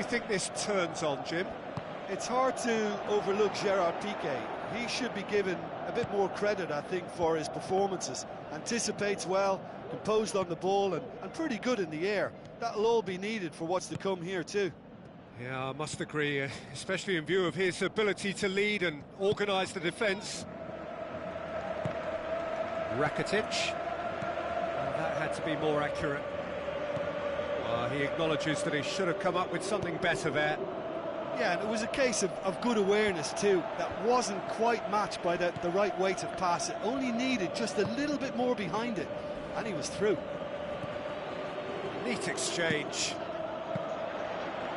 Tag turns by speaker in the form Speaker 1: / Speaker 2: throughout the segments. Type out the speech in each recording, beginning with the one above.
Speaker 1: you think this turns on, Jim?
Speaker 2: It's hard to overlook Gerard Piqué. He should be given a bit more credit, I think, for his performances. Anticipates well, composed on the ball, and pretty good in the air. That'll all be needed for what's to come here too.
Speaker 1: Yeah, I must agree, especially in view of his ability to lead and organise the defence. Rakitic. Well, that had to be more accurate. He acknowledges that he should have come up with something better there.
Speaker 2: Yeah, and it was a case of good awareness too. That wasn't quite matched by the right weight of pass. It only needed just a little bit more behind it, and he was through.
Speaker 1: Neat exchange.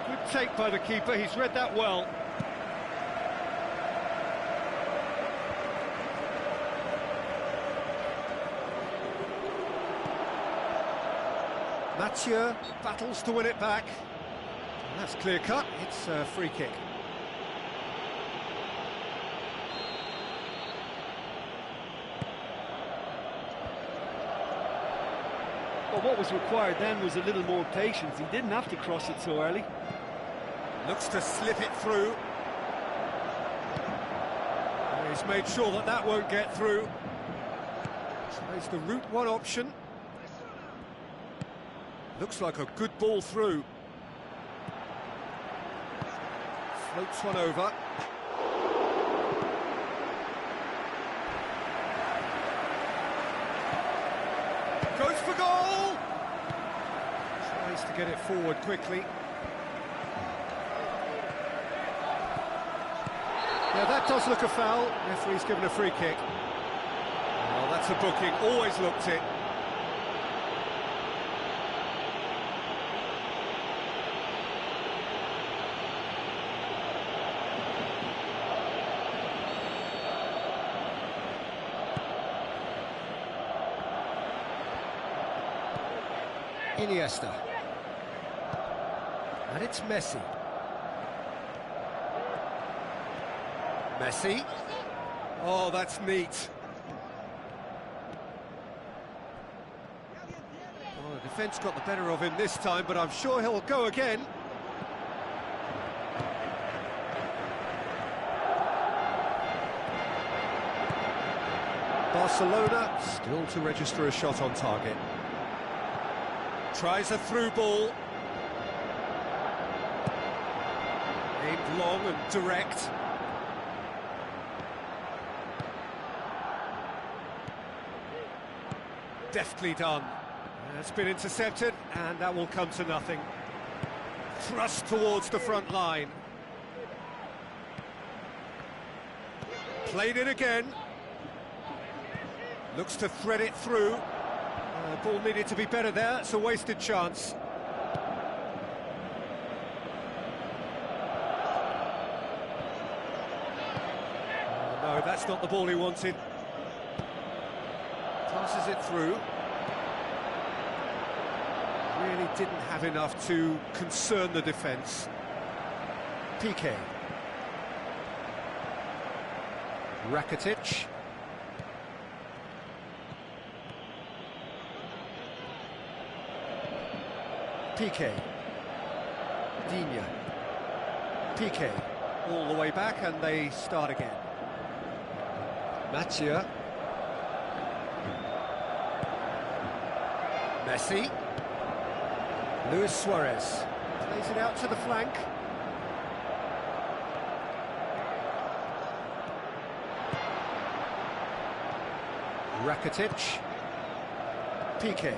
Speaker 1: Good take by the keeper, he's read that well. Mathieu battles to win it back. And that's clear cut, it's a free kick.
Speaker 2: Well, what was required then was a little more patience. He didn't have to cross it so early.
Speaker 1: Looks to slip it through. He's made sure that that won't get through. So it's the route one option. Looks like a good ball through. Floats one over. Goes for goal! Tries to get it forward quickly. Now that does look a foul. Referee's given a free kick. Well, that's a booking. Always looked it. Iniesta. And it's Messi. Messi. Oh, that's neat. Well, the defence got the better of him this time, but I'm sure he'll go again. Barcelona still to register a shot on target. Tries a through ball. Aimed long and direct. Deftly done. It's been intercepted, and that will come to nothing. Thrust towards the front line. Played it again. Looks to thread it through. Ball needed to be better there, it's a wasted chance. No, that's not the ball he wanted. Passes it through. Really didn't have enough to concern the defence. Piqué. Rakitic. Piqué. Digne. Piqué. All the way back, and they start again. Mathieu. Messi. Luis Suarez. Plays it out to the flank. Rakitic. Piqué.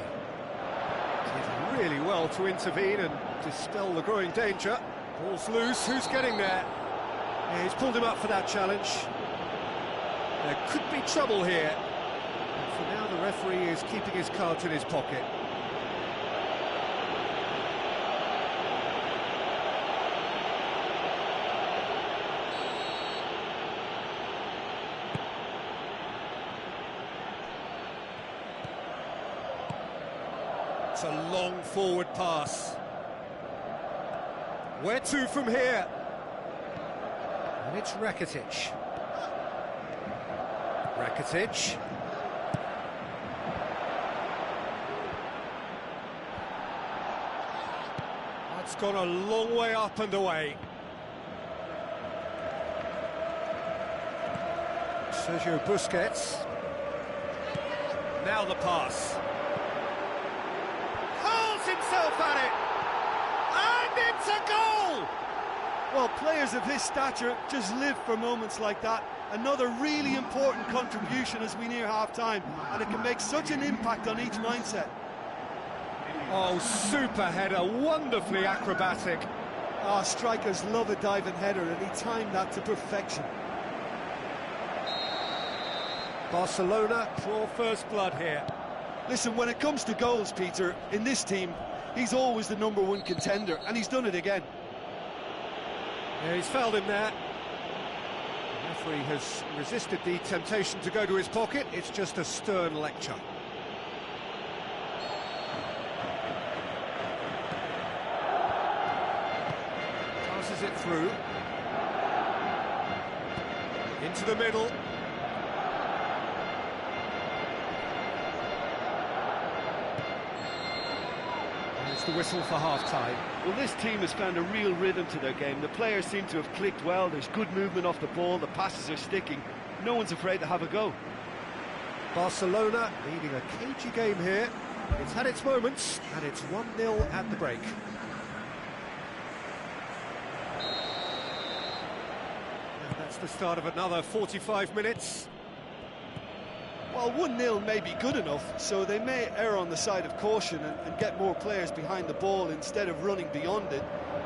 Speaker 1: Did really well to intervene and dispel the growing danger. Ball's loose, who's getting there? Yeah, he's pulled him up for that challenge. There could be trouble here. And for now, the referee is keeping his cards in his pocket. It's a long forward pass. Where to from here? And it's Rakitic. Rakitic. That's It's gone a long way up and away. Sergio Busquets. Now the pass. Hurls himself at it! And it's a goal!
Speaker 2: Well, players of his stature just live for moments like that. Another really important contribution as we near half-time, and it can make such an impact on each mindset.
Speaker 1: Oh, super header, wonderfully acrobatic.
Speaker 2: Ah, strikers love a diving header, and he timed that to perfection.
Speaker 1: Barcelona draw first blood here.
Speaker 2: Listen, when it comes to goals, Peter, in this team, he's always the #1 contender, and he's done it again.
Speaker 1: Yeah, he's fouled him there. The referee has resisted the temptation to go to his pocket. It's just a stern lecture. Passes it through. Into the middle. There's the whistle for half-time.
Speaker 3: Well, this team has found a real rhythm to their game. The players seem to have clicked well. There's good movement off the ball. The passes are sticking. No one's afraid to have a go.
Speaker 1: Barcelona leading a cagey game here. It's had its moments, and it's 1-0 at the break. And that's the start of another 45 minutes.
Speaker 2: Well, 1-0 may be good enough, so they may err on the side of caution and get more players behind the ball instead of running beyond it.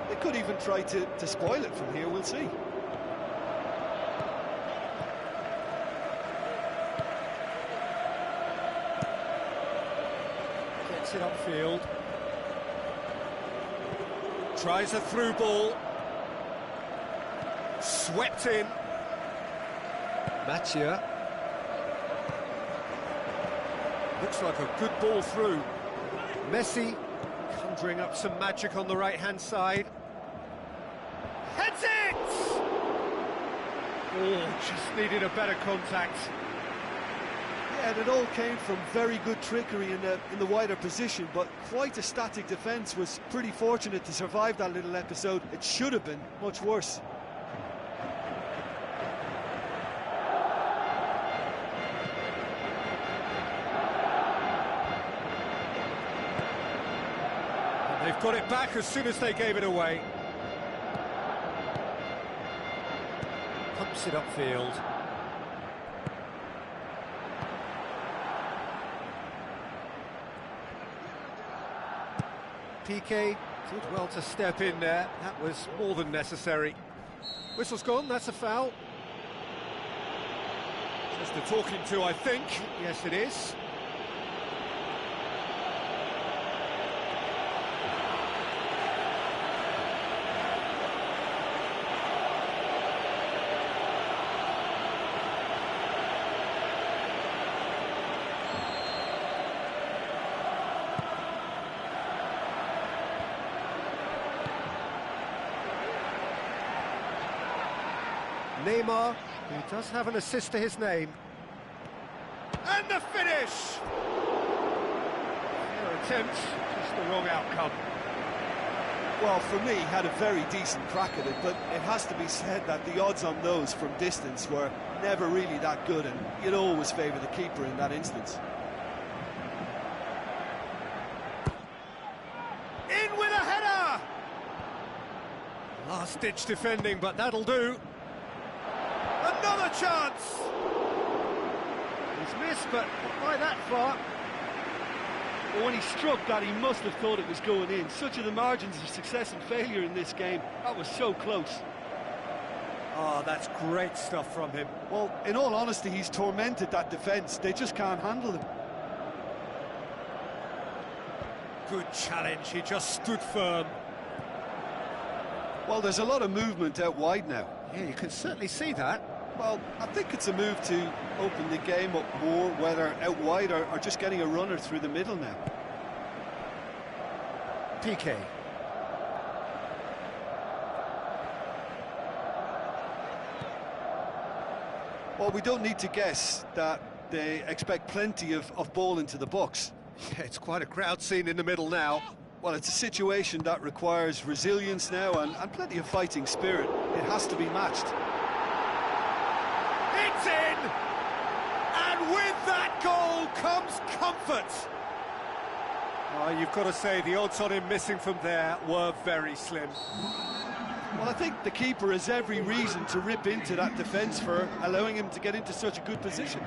Speaker 2: They could even try to spoil it from here, we'll see.
Speaker 1: Gets it upfield. Tries a through ball. Swept in. Mattia. Looks like a good ball through. Messi conjuring up some magic on the right-hand side. Heads it! Oh, just needed a better contact.
Speaker 2: Yeah, and it all came from very good trickery in the wider position, but quite a static defence. Was pretty fortunate to survive that little episode. It should have been much worse.
Speaker 1: They've got it back as soon as they gave it away. Pumps it upfield. Piqué did well to step in there. That was more than necessary. Whistle's gone, that's a foul. Just a talking to, I think. Yes, it is. Neymar, who does have an assist to his name. And the finish! Fair attempt, just the wrong outcome.
Speaker 2: Well, for me, he had a very decent crack at it, but it has to be said that the odds on those from distance were never really that good, and you'd always favour the keeper in that instance.
Speaker 1: In with a header! Last-ditch defending, but that'll do. Another chance! He's missed, but not by that far.
Speaker 3: But when he struck that, he must have thought it was going in. Such are the margins of success and failure in this game. That was so close.
Speaker 1: Oh, that's great stuff from him.
Speaker 2: Well, in all honesty, he's tormented that defence. They just can't handle him.
Speaker 1: Good challenge, he just stood firm.
Speaker 2: Well, there's a lot of movement out wide now.
Speaker 1: Yeah, you can certainly see that.
Speaker 2: Well, I think it's a move to open the game up more, whether out wide or just getting a runner through the middle now.
Speaker 1: Piqué.
Speaker 2: Well, we don't need to guess that they expect plenty of ball into the box.
Speaker 1: Yeah, it's quite a crowd scene in the middle now.
Speaker 2: Well, it's a situation that requires resilience now and plenty of fighting spirit. It has to be matched.
Speaker 1: It's in! And with that goal comes comfort. You've got to say the odds on him missing from there were very slim.
Speaker 2: Well, I think the keeper has every reason to rip into that defence for allowing him to get into such a good position.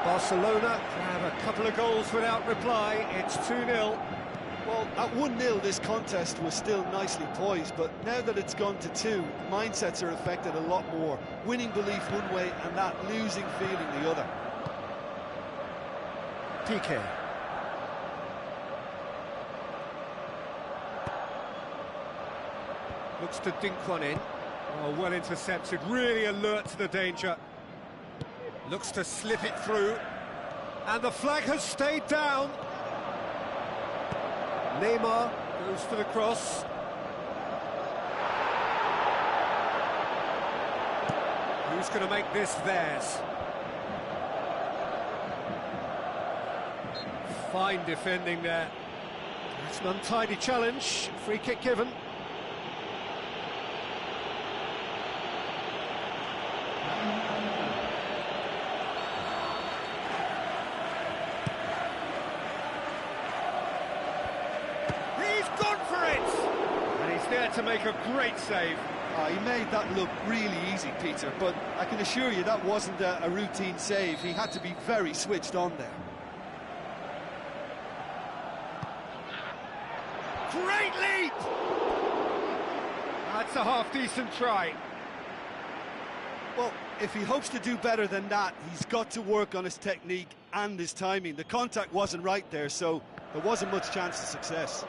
Speaker 1: Barcelona have a couple of goals without reply. It's 2-0.
Speaker 2: Well, at 1-0 this contest was still nicely poised, but now that it's gone to 2, mindsets are affected a lot more. Winning belief one way and that losing feeling the other.
Speaker 1: PK. Looks to dink one in. Oh, well intercepted, really alert to the danger. Looks to slip it through. And the flag has stayed down. Neymar goes for the cross. Who's going to make this theirs? Fine defending there. It's an untidy challenge. Free kick given. He's gone for it! And he's there to make a great save.
Speaker 2: He made that look really easy, Peter, but I can assure you that wasn't a routine save. He had to be very switched on there.
Speaker 1: Great leap! That's a half-decent try.
Speaker 2: Well, if he hopes to do better than that, he's got to work on his technique and his timing. The contact wasn't right there, so there wasn't much chance of success.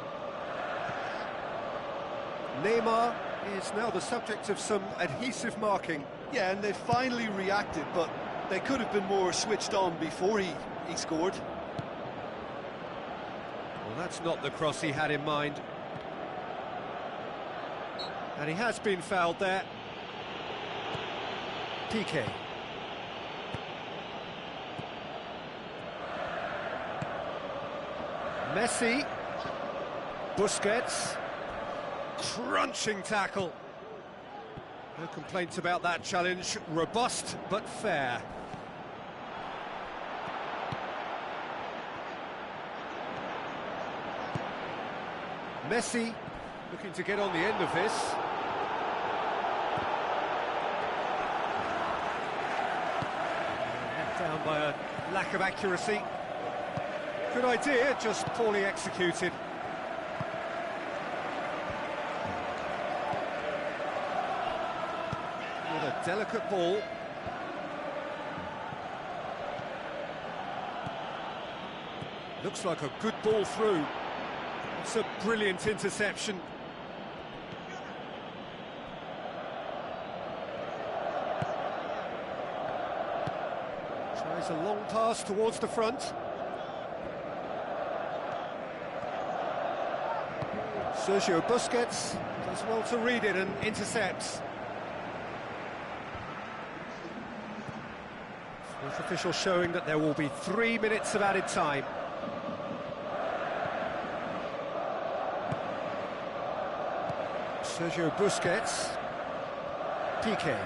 Speaker 1: Neymar is now the subject of some adhesive marking.
Speaker 2: Yeah, and they finally reacted, but they could have been more switched on before he scored.
Speaker 1: Well, that's not the cross he had in mind. And he has been fouled there. PK. Messi. Busquets. Crunching tackle. No complaints about that challenge. Robust but fair. Messi looking to get on the end of this. Down by a lack of accuracy. Good idea, just poorly executed. With a delicate ball. Looks like a good ball through. It's a brilliant interception. Tries a long pass towards the front. Sergio Busquets does well to read it and intercepts. Fourth official showing that there will be 3 minutes of added time. Sergio Busquets. PK.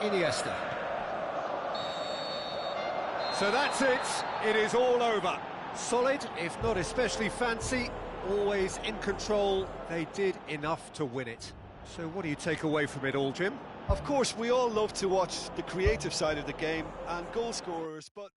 Speaker 1: Iniesta. So that's it. It is all over. Solid, if not especially fancy, always in control. They did enough to win it. So what do you take away from it all, Jim?
Speaker 2: Of course, we all love to watch the creative side of the game and goal scorers, but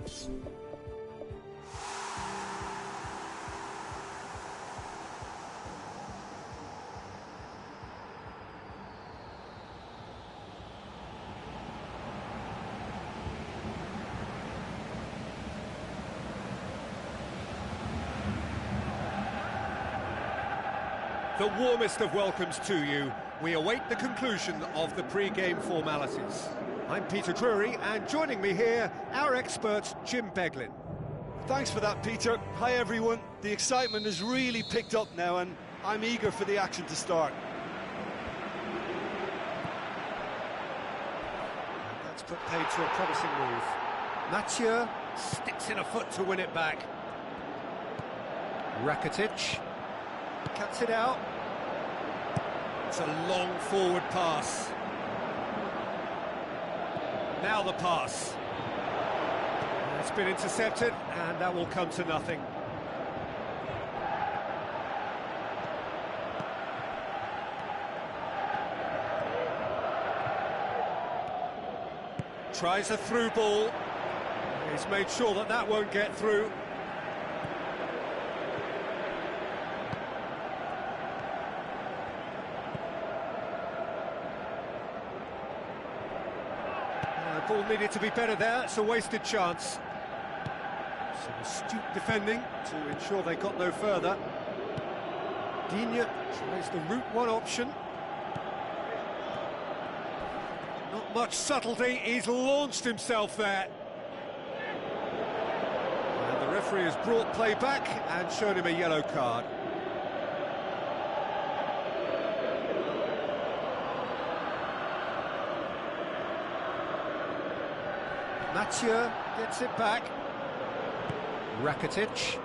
Speaker 1: The warmest of welcomes to you. We await the conclusion of the pre-game formalities. I'm Peter Drury, and joining me here, our expert, Jim Beglin.
Speaker 2: Thanks for that, Peter. Hi, everyone. The excitement has really picked up now, and I'm eager for the action to start.
Speaker 1: And that's put paid to a promising move. Mathieu sticks in a foot to win it back. Rakitic cuts it out. It's a long forward pass. Now the pass. It's been intercepted, and that will come to nothing. Tries a through ball. He's made sure that that won't get through. Ball needed to be better there, it's a wasted chance. Some astute defending to ensure they got no further. Digne tries the route one option. Not much subtlety, he's launched himself there. And the referee has brought play back and shown him a yellow card. Mathieu gets it back. Rakitic.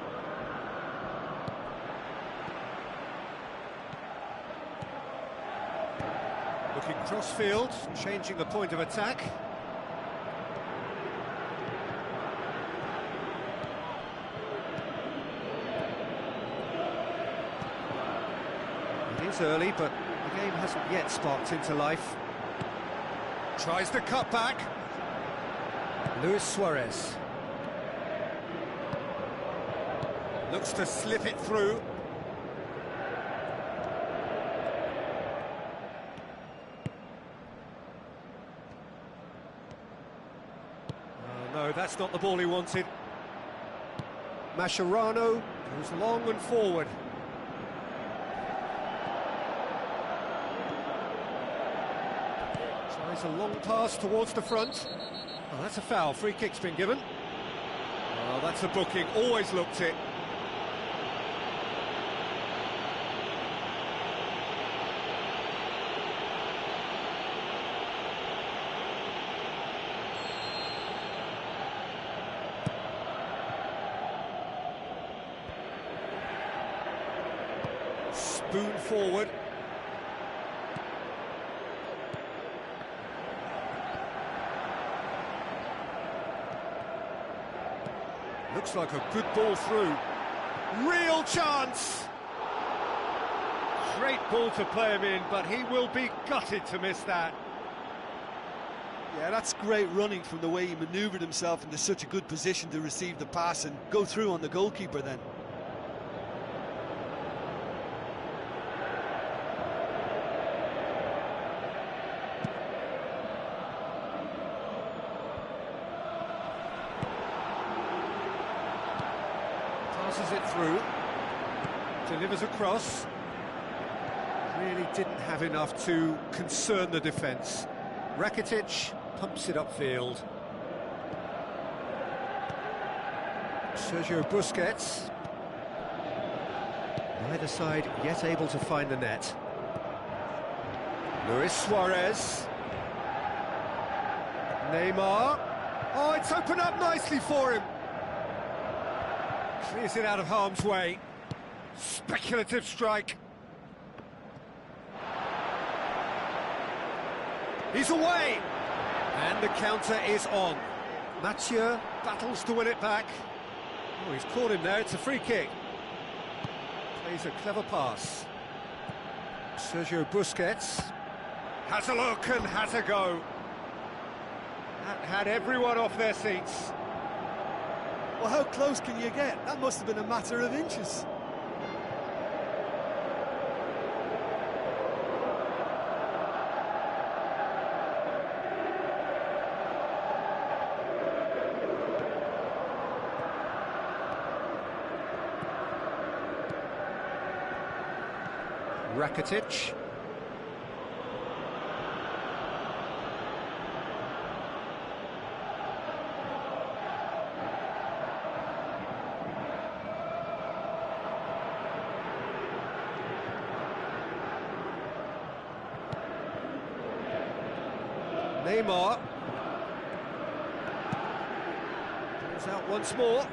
Speaker 1: Looking cross-field, changing the point of attack. It is early, but the game hasn't yet sparked into life. Tries to cut back. Luis Suarez looks to slip it through. Oh, no, that's not the ball he wanted. Mascherano goes long and forward. Tries a long pass towards the front. Oh, that's a foul. Free kick's been given. Oh, that's a booking. Always looked it. Spoon forward. Looks like a good ball through. Real chance!
Speaker 3: Great ball to play him in, but he will be gutted to miss that.
Speaker 2: Yeah, that's great running from the way he manoeuvred himself into such a good position to receive the pass and go through on the goalkeeper then.
Speaker 1: Passes it through, delivers across. Really didn't have enough to concern the defence. Rakitic pumps it upfield. Sergio Busquets. Neither side yet able to find the net. Luis Suarez. Neymar. Oh, it's opened up nicely for him. Clears it out of harm's way. Speculative strike. He's away! And the counter is on. Mathieu battles to win it back. Oh, he's caught him there, it's a free kick. Plays a clever pass. Sergio Busquets has a look and has a go. That had everyone off their seats.
Speaker 2: Well, how close can you get? That must have been a matter of inches.
Speaker 1: Rakitic. Neymar. Goes out once more.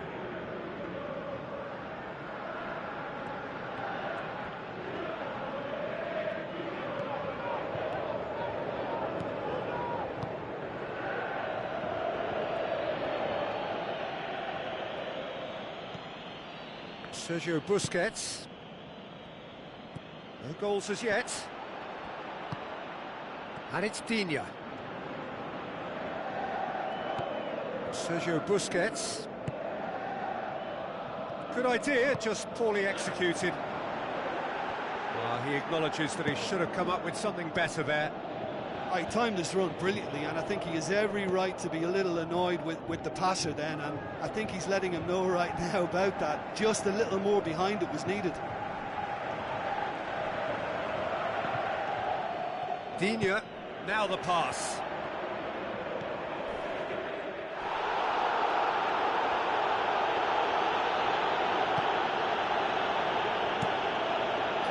Speaker 1: Sergio Busquets. No goals as yet. And it's Digne. Sergio Busquets. Good idea, just poorly executed. Well, he acknowledges that he should have come up with something better there.
Speaker 2: He timed this run brilliantly, and I think he has every right to be a little annoyed with the passer then, and I think he's letting him know right now about that. Just a little more behind it was needed.
Speaker 1: Digne, now the pass.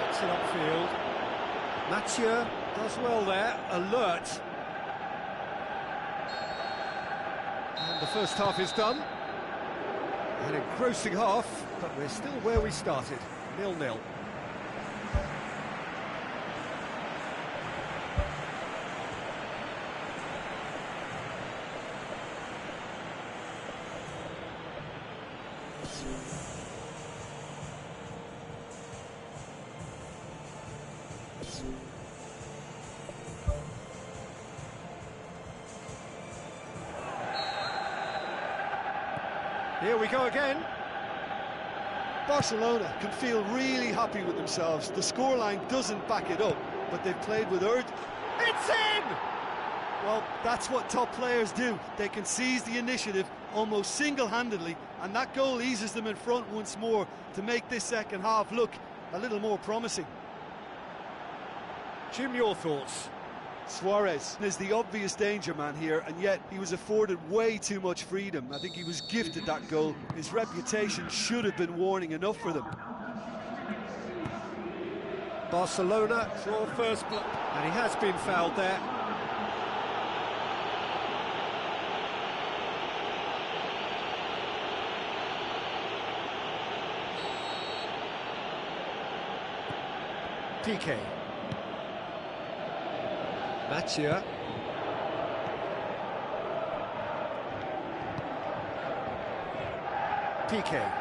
Speaker 1: Gets it upfield. Mathieu does well there, alert. And the first half is done. An engrossing half, but we're still where we started, 0-0. Here we go again.
Speaker 2: Barcelona can feel really happy with themselves. The scoreline doesn't back it up, but they've played with urge.
Speaker 1: It's in!
Speaker 2: Well, that's what top players do. They can seize the initiative almost single-handedly, and that goal eases them in front once more to make this second half look a little more promising.
Speaker 1: Jim, your thoughts?
Speaker 2: Suarez is the obvious danger man here, and yet he was afforded way too much freedom. I think he was gifted that goal. His reputation should have been warning enough for them.
Speaker 1: Barcelona draw first blood, and he has been fouled there. Piqué. Mathieu. Piqué.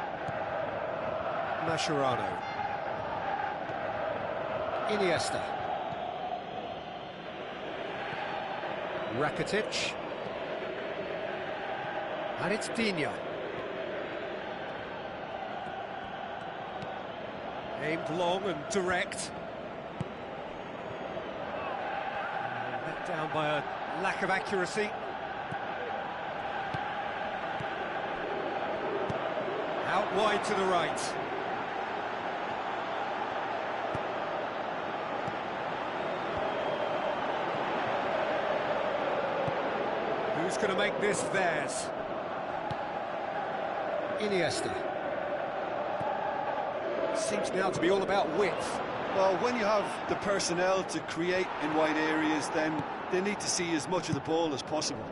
Speaker 1: Mascherano. Iniesta. Rakitic. And it's Digne. Aimed long and direct. Let down by a lack of accuracy. Out wide to the right. Who's going to make this theirs? Iniesta. Seems now to be all about width.
Speaker 2: Well, when you have the personnel to create in wide areas, then they need to see as much of the ball as possible.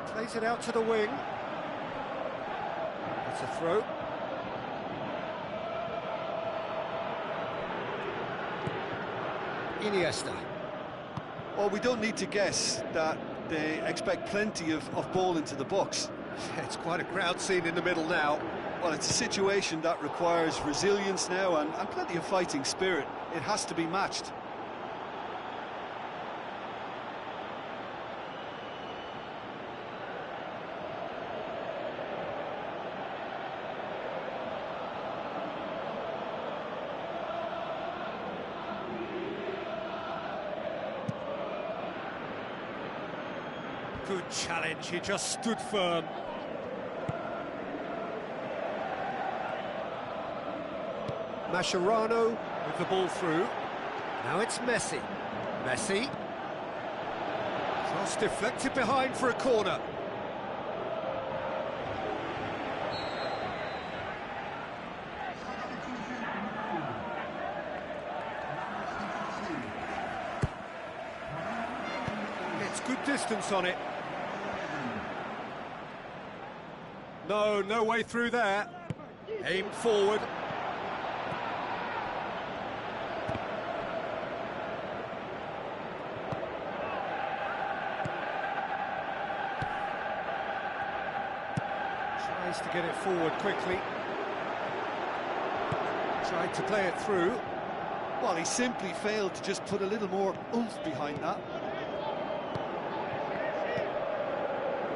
Speaker 1: Plays it out to the wing. It's a throw. Iniesta.
Speaker 2: Well, we don't need to guess that they expect plenty of ball into the box.
Speaker 1: It's quite a crowd scene in the middle now.
Speaker 2: Well, it's a situation that requires resilience now and plenty of fighting spirit. It has to be matched.
Speaker 1: Good challenge, he just stood firm. Mascherano with the ball through. Now it's Messi. Messi. Cross deflected behind for a corner. It's good distance on it. No way through there. Aimed forward. Tries to get it forward quickly. Tried to play it through.
Speaker 2: Well, he simply failed to just put a little more oomph behind that.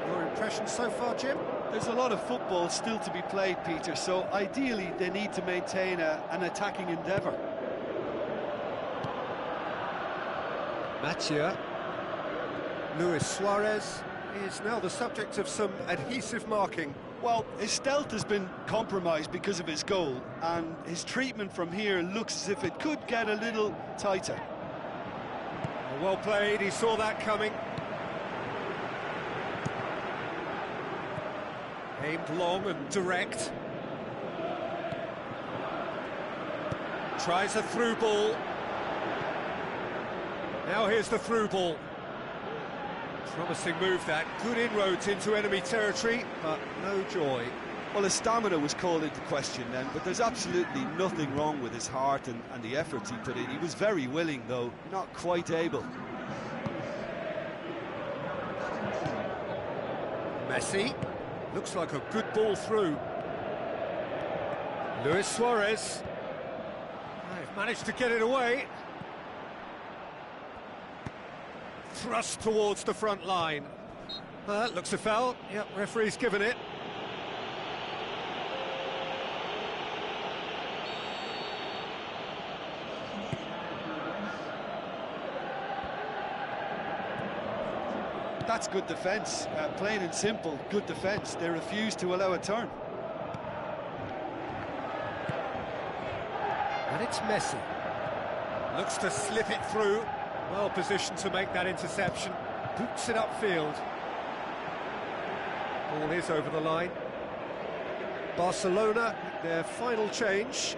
Speaker 1: Your impression so far, Jim?
Speaker 2: There's a lot of football still to be played, Peter, so ideally they need to maintain an attacking endeavour.
Speaker 1: Mathieu. Luis Suarez is now the subject of some adhesive marking.
Speaker 2: Well, his stealth has been compromised because of his goal, and his treatment from here looks as if it could get a little tighter.
Speaker 1: Well played, he saw that coming. Aimed long and direct. Tries a through ball. Now here's the through ball. Promising move that. Good inroads into enemy territory, but no joy.
Speaker 2: Well, his stamina was called into question then, but there's absolutely nothing wrong with his heart and the efforts he put in. He was very willing, though, not quite able.
Speaker 1: Messi. Looks like a good ball through. Luis Suarez. They've managed to get it away. Thrust towards the front line. Looks a foul. Yep, referee's given it.
Speaker 2: That's good defence, plain and simple, good defence. They refused to allow a turn.
Speaker 1: And it's Messi. Looks to slip it through. Well positioned to make that interception. Boots it upfield. Ball is over the line. Barcelona, their final change.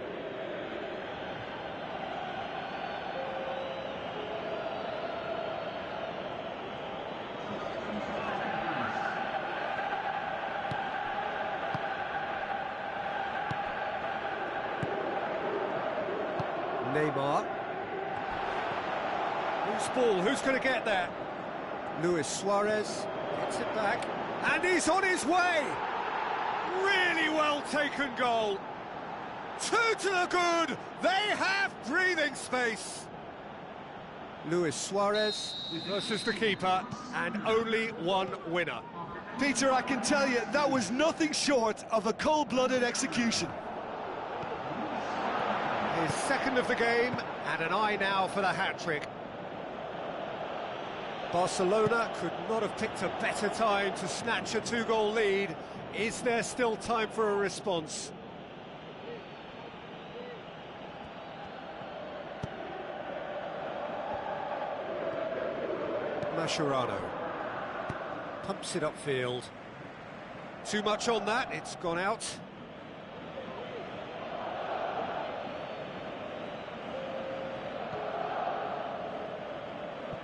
Speaker 1: Neymar. Loose ball, who's going to get there? Luis Suarez gets it back, and he's on his way! Really well taken goal. 2 to the good, they have breathing space. Luis Suarez versus the keeper, and only one winner.
Speaker 2: Peter, I can tell you, that was nothing short of a cold-blooded execution.
Speaker 1: His second of the game, and an eye now for the hat-trick. Barcelona could not have picked a better time to snatch a 2-goal lead. Is there still time for a response? Mascherano pumps it upfield. Too much on that, it's gone out.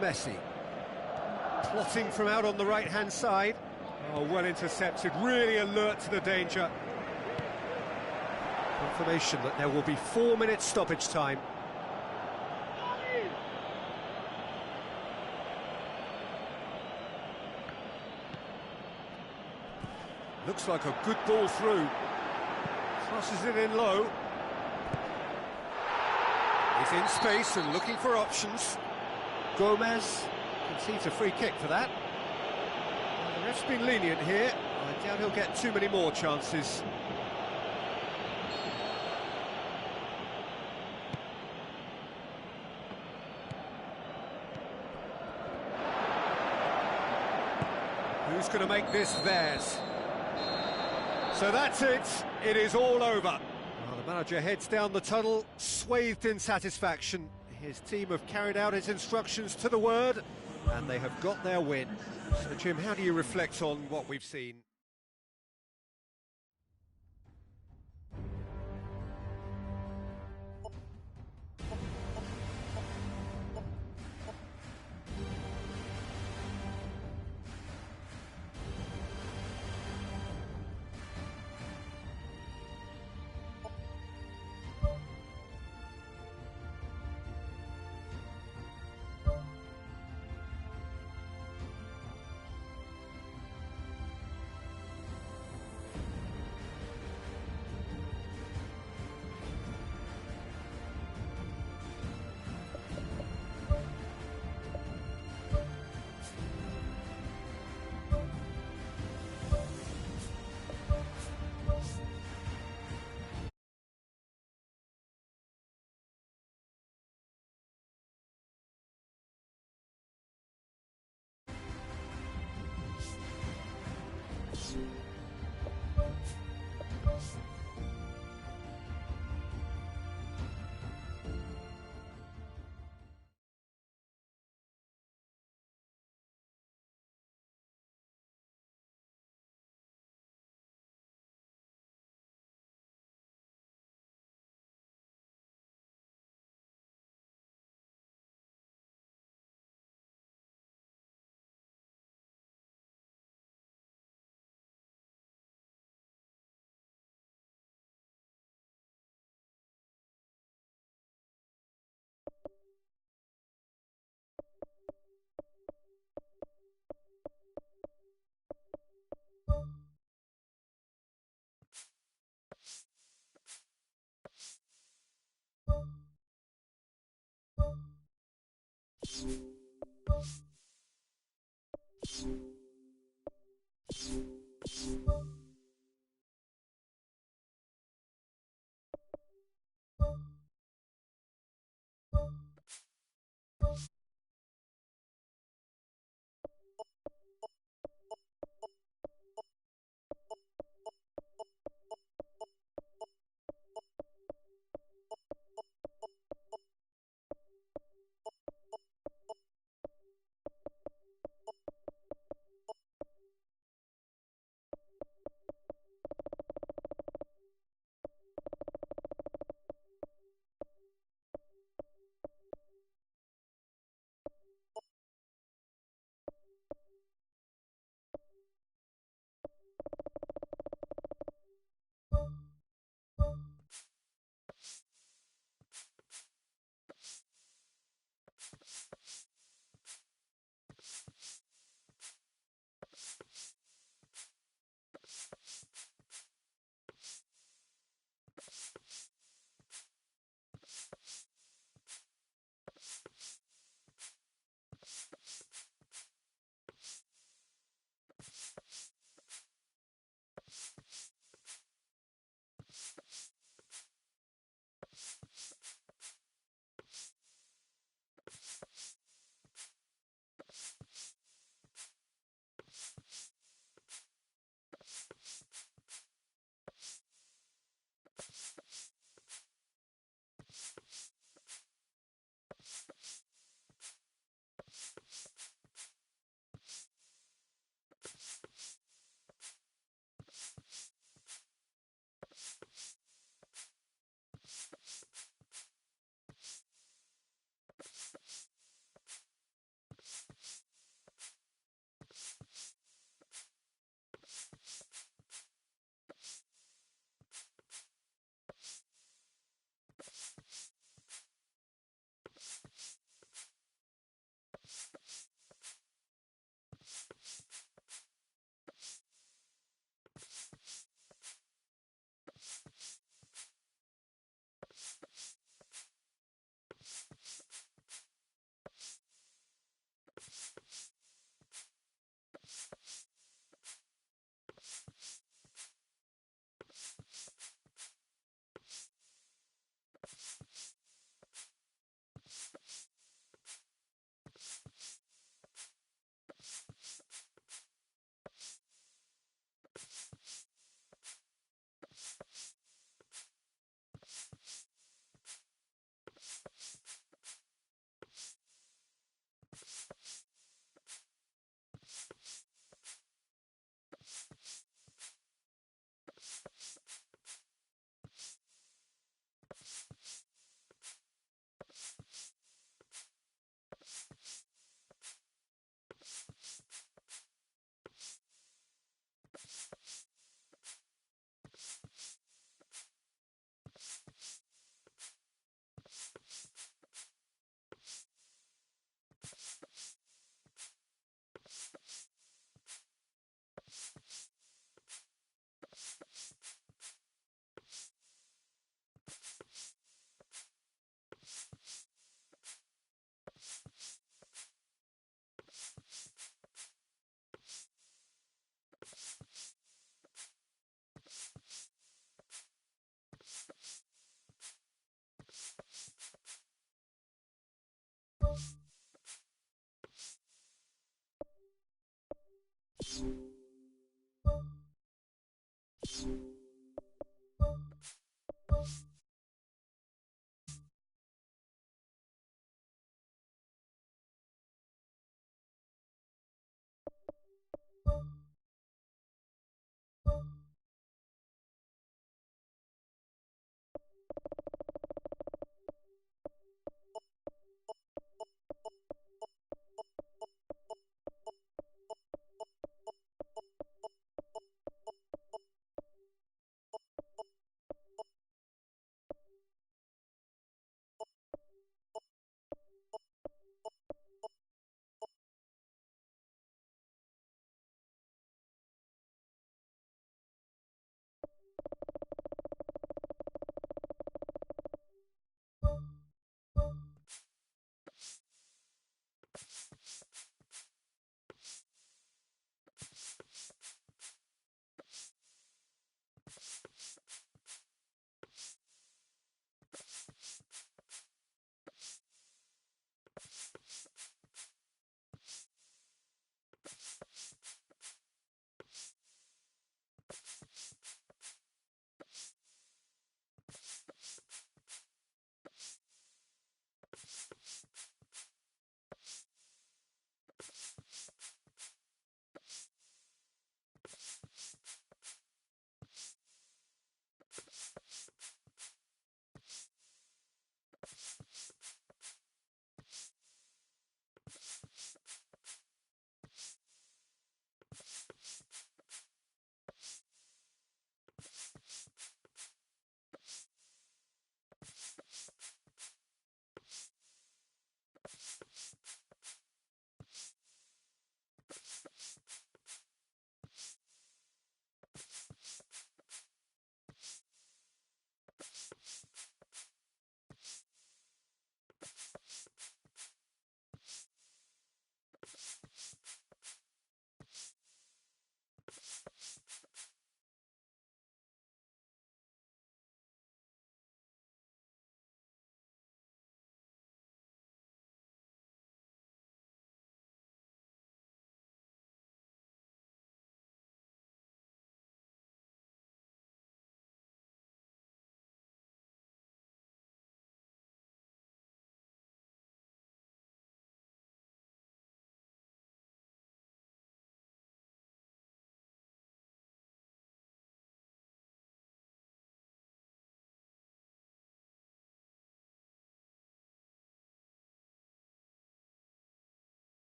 Speaker 1: Messi, plotting from out on the right-hand side. Oh, well intercepted, really alert to the danger. Confirmation that there will be 4 minutes stoppage time. Looks like a good ball through. Crosses it in low. He's in space and looking for options. Gomez concedes a free kick for that. Well, the ref's been lenient here. I doubt he'll get too many more chances. Who's going to make this theirs? So that's it. It is all over. Well, the manager heads down the tunnel, swathed in satisfaction. His team have carried out his instructions to the word, and they have got their win. So, Jim, how do you reflect on what we've seen?